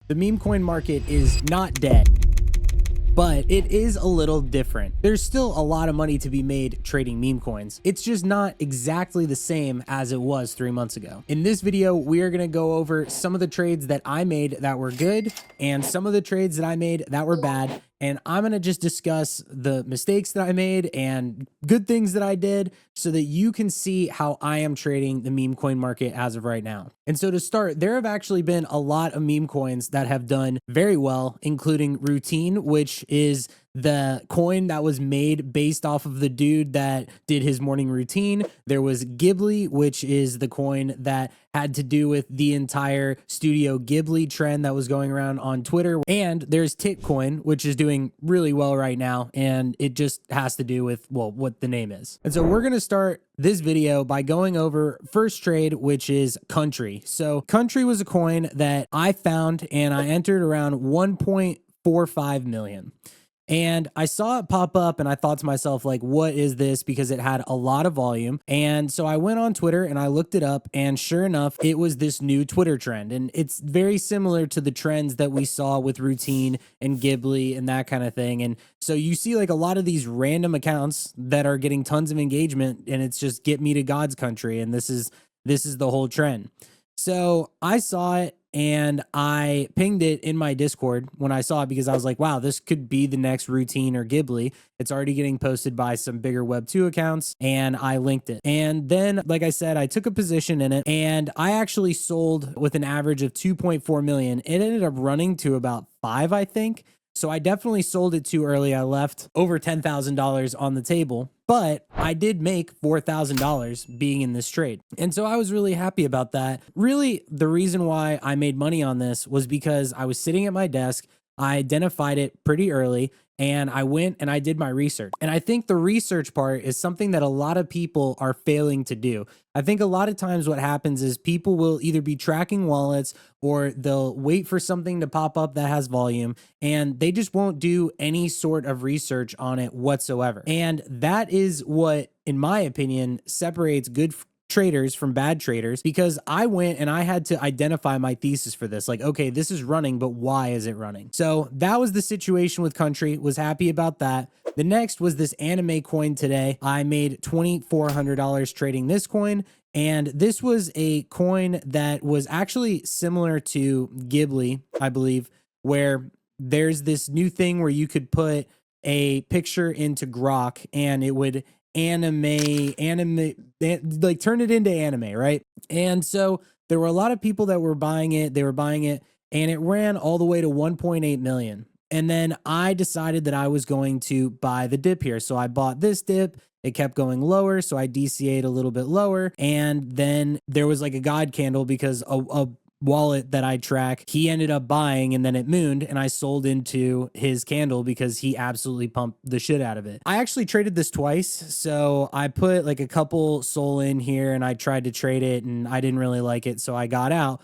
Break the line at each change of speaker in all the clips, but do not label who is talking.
The meme coin market is not dead, but it is a little different. There's still a lot of money to be made trading meme coins. It's just not exactly the same as it was 3 months ago. In this video, we are going to go over some of the trades that I made that were good and some of the trades that I made that were bad. And I'm going to just discuss the mistakes that I made and good things that I did so that you can see how I am trading the meme coin market as of right now. And so to start, there have actually been a lot of meme coins that have done very well, including Routine, which is the coin that was made based off of the dude that did his morning routine. There was Ghibli, which is the coin that had to do with the entire Studio Ghibli trend that was going around on Twitter. And there's Titcoin, which is doing really well right now. And it just has to do with, well, what the name is. And so we're going to start this video by going over first trade, which is Country. So Country was a coin that I found and I entered around 1.45 million. And I saw it pop up and I thought to myself, like, what is this? Because it had a lot of volume. And so I went on Twitter and I looked it up, and sure enough, it was this new Twitter trend. And it's very similar to the trends that we saw with Routine and Ghibli and that kind of thing. And so you see like a lot of these random accounts that are getting tons of engagement, and it's just get me to God's country. And this is the whole trend. So I saw it and I pinged it in my Discord when I saw it because I was like, wow, this could be the next Routine or Ghibli. It's already getting posted by some bigger Web2 accounts, and I linked it. And then, like I said, I took a position in it and I actually sold with an average of 2.4 million. It ended up running to about 5, I think. So I definitely sold it too early. I left over $10,000 on the table, but I did make $4,000 being in this trade. And so I was really happy about that. Really, the reason why I made money on this was because I was sitting at my desk. I identified it pretty early and I went and I did my research. And I think the research part is something that a lot of people are failing to do. I think a lot of times what happens is people will either be tracking wallets or they'll wait for something to pop up that has volume, and they just won't do any sort of research on it whatsoever. And that is what, in my opinion, separates good traders from bad traders, because I went and I had to identify my thesis for this. Like, okay, this is running, but why is it running? So that was the situation with Country. Was happy about that. The next was this anime coin today. I made $2,400 trading this coin. And this was a coin that was actually similar to Ghibli, I believe, where there's this new thing where you could put a picture into Grok and it would like turn it into anime, right? And so there were a lot of people that were buying it. They were buying it and it ran all the way to 1.8 million. And then I decided that I was going to buy the dip here. So I bought this dip. It kept going lower, so I DCA'd a little bit lower. And then there was like a God candle because a wallet that I track, he ended up buying and then it mooned and I sold into his candle because he absolutely pumped the shit out of it. I actually traded this twice. So I put like a couple SOL in here and I tried to trade it and I didn't really like it. So I got out.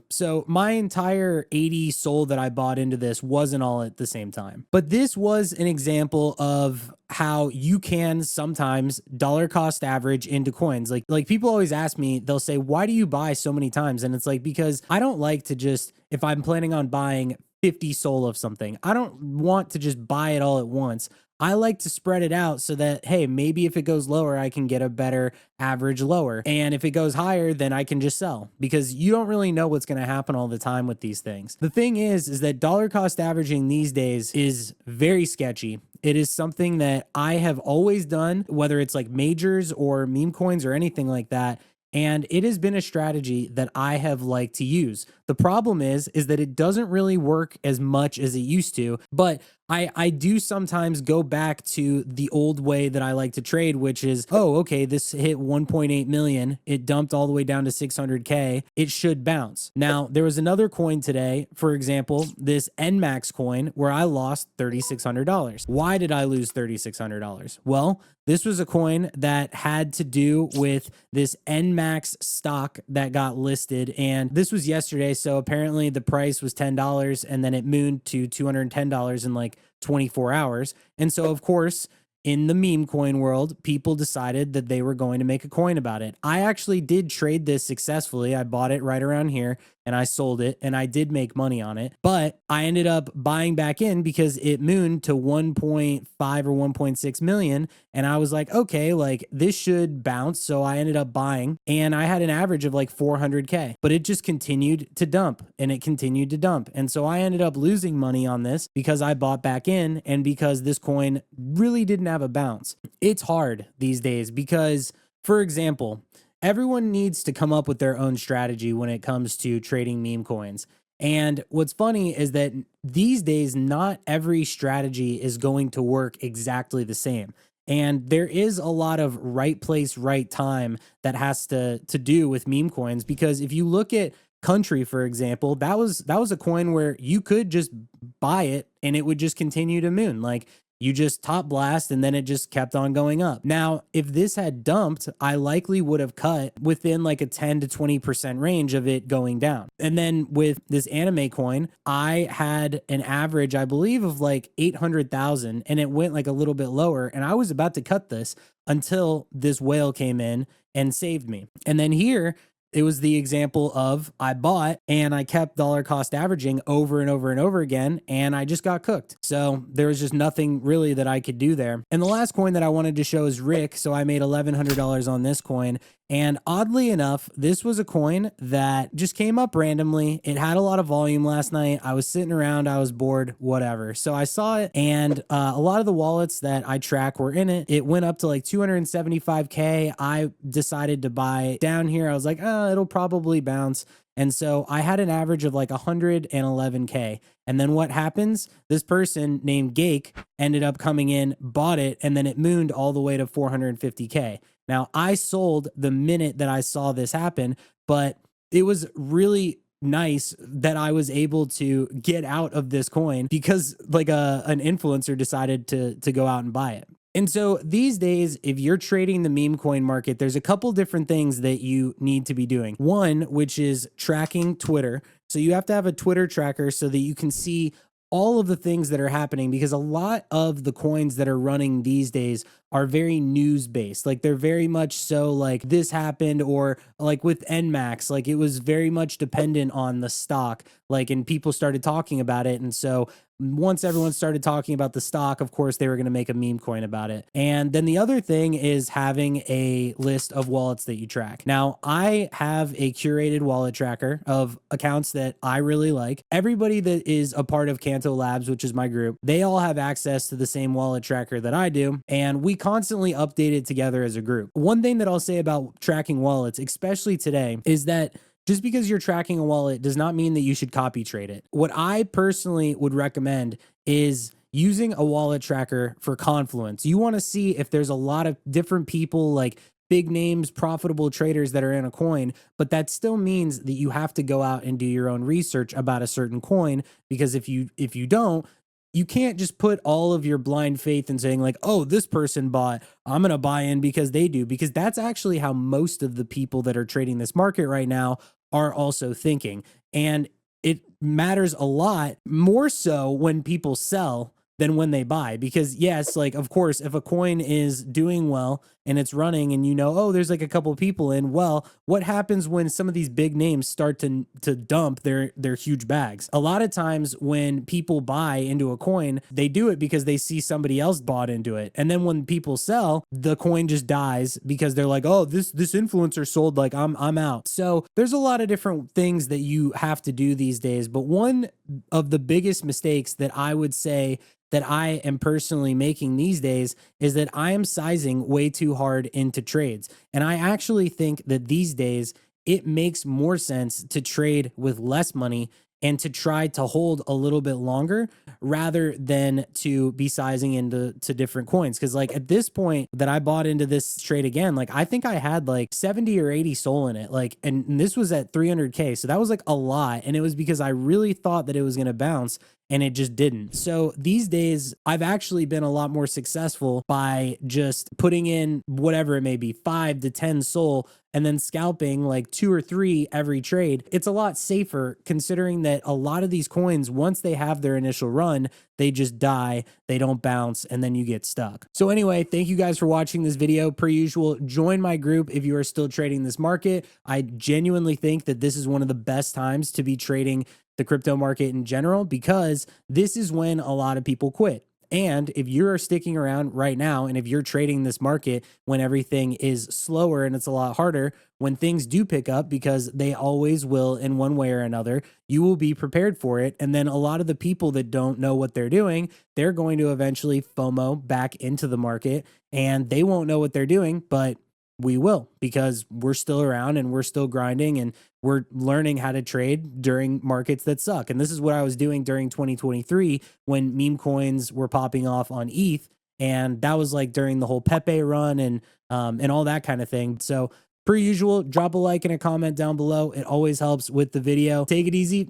So my entire 80 SOL that I bought into this wasn't all at the same time. But this was an example of how you can sometimes dollar cost average into coins. Like people always ask me, they'll say, why do you buy so many times? And it's like, because I don't like to just, if I'm planning on buying 50 SOL of something, I don't want to just buy it all at once. I like to spread it out so that, hey, maybe if it goes lower, I can get a better average lower. And if it goes higher, then I can just sell, because you don't really know what's going to happen all the time with these things. The thing is that dollar cost averaging these days is very sketchy. It is something that I have always done, whether it's like majors or meme coins or anything like that. And it has been a strategy that I have liked to use. The problem is that it doesn't really work as much as it used to, but I do sometimes go back to the old way that I like to trade, which is, oh, okay, this hit 1.8 million. It dumped all the way down to 600K. It should bounce. Now, there was another coin today, for example, this NMAX coin, where I lost $3,600. Why did I lose $3,600? Well, this was a coin that had to do with this NMAX stock that got listed. And this was yesterday. So apparently the price was $10 and then it mooned to $210 in like 24 hours. And so, of course, in the meme coin world, people decided that they were going to make a coin about it. I actually did trade this successfully. I bought it right around here and I sold it and I did make money on it, but I ended up buying back in because it mooned to 1.5 or 1.6 million. And I was like, okay, like this should bounce. So I ended up buying and I had an average of like 400K, but it just continued to dump and it continued to dump. And so I ended up losing money on this because I bought back in and because this coin really didn't have a bounce. It's hard these days because, for example, everyone needs to come up with their own strategy when it comes to trading meme coins. And what's funny is that these days, not every strategy is going to work exactly the same. And there is a lot of right place, right time that has to do with meme coins, because if you look at Country, for example, that was a coin where you could just buy it and it would just continue to moon. Like you just top blast and then it just kept on going up. Now, if this had dumped, I likely would have cut within like a 10 to 20% range of it going down. And then with this anime coin, I had an average, I believe, of like 800,000 and it went like a little bit lower. And I was about to cut this until this whale came in and saved me. And then here, it was the example of I bought and I kept dollar cost averaging over and over and over again, and I just got cooked. So there was just nothing really that I could do there. And the last coin that I wanted to show is Rick. So I made $1,100 on this coin. And oddly enough, this was a coin that just came up randomly. It had a lot of volume last night. I was sitting around, I was bored, whatever. So I saw it, and a lot of the wallets that I track were in it. It went up to like 275K. I decided to buy down here. I was like, oh, it'll probably bounce. And so I had an average of like 111K. And then what happens? This person named Gake ended up coming in, bought it, and then it mooned all the way to 450K. Now, I sold the minute that I saw this happen, but it was really nice that I was able to get out of this coin because like an influencer decided to go out and buy it. And so these days, if you're trading the meme coin market, there's a couple different things that you need to be doing. One, which is tracking Twitter. So you have to have a Twitter tracker so that you can see all of the things that are happening, because a lot of the coins that are running these days are very news based. Like they're very much so like this happened, or like with NMAX, like it was very much dependent on the stock, like, and people started talking about it. And so once everyone started talking about the stock, of course, they were going to make a meme coin about it. And then the other thing is having a list of wallets that you track. Now, I have a curated wallet tracker of accounts that I really like. Everybody that is a part of Canto Labs, which is my group, they all have access to the same wallet tracker that I do. And we constantly update it together as a group. One thing that I'll say about tracking wallets, especially today, is that just because you're tracking a wallet does not mean that you should copy trade it. What I personally would recommend is using a wallet tracker for Confluence. You want to see if there's a lot of different people, like big names, profitable traders that are in a coin, but that still means that you have to go out and do your own research about a certain coin, because if you don't, you can't just put all of your blind faith in saying like, oh, this person bought, I'm going to buy in because they do, because that's actually how most of the people that are trading this market right now are also thinking. And it matters a lot more so when people sell than when they buy, because yes, like, of course, if a coin is doing well and it's running and you know, oh, there's like a couple of people in, well, what happens when some of these big names start to dump their huge bags? A lot of times when people buy into a coin, they do it because they see somebody else bought into it. And then when people sell, the coin just dies because they're like, oh, this influencer sold, like I'm out. So there's a lot of different things that you have to do these days. But one of the biggest mistakes that I would say that I am personally making these days is that I am sizing way too hard into trades. And I actually think that these days it makes more sense to trade with less money and to try to hold a little bit longer rather than to be sizing into different coins. Because like at this point that I bought into this trade again, like I think I had like 70 or 80 SOL in it, like, and this was at 300K. So that was like a lot. And it was because I really thought that it was going to bounce. and it just didn't. So these days, I've actually been a lot more successful by just putting in whatever it may be, 5 to 10 SOL, and then scalping like 2 or 3 every trade. It's a lot safer considering that a lot of these coins, once they have their initial run, they just die, they don't bounce, and then you get stuck. So anyway, thank you guys for watching this video. Per usual, join my group if you are still trading this market. I genuinely think that this is one of the best times to be trading the crypto market in general, because this is when a lot of people quit. And if you're sticking around right now, and if you're trading this market when everything is slower and it's a lot harder, when things do pick up, because they always will in one way or another, you will be prepared for it. And then a lot of the people that don't know what they're doing, they're going to eventually FOMO back into the market, and they won't know what they're doing, but we will, because we're still around and we're still grinding and we're learning how to trade during markets that suck. And this is what I was doing during 2023 when meme coins were popping off on ETH. And that was like during the whole Pepe run and all that kind of thing. So per usual, drop a like and a comment down below. It always helps with the video. Take it easy.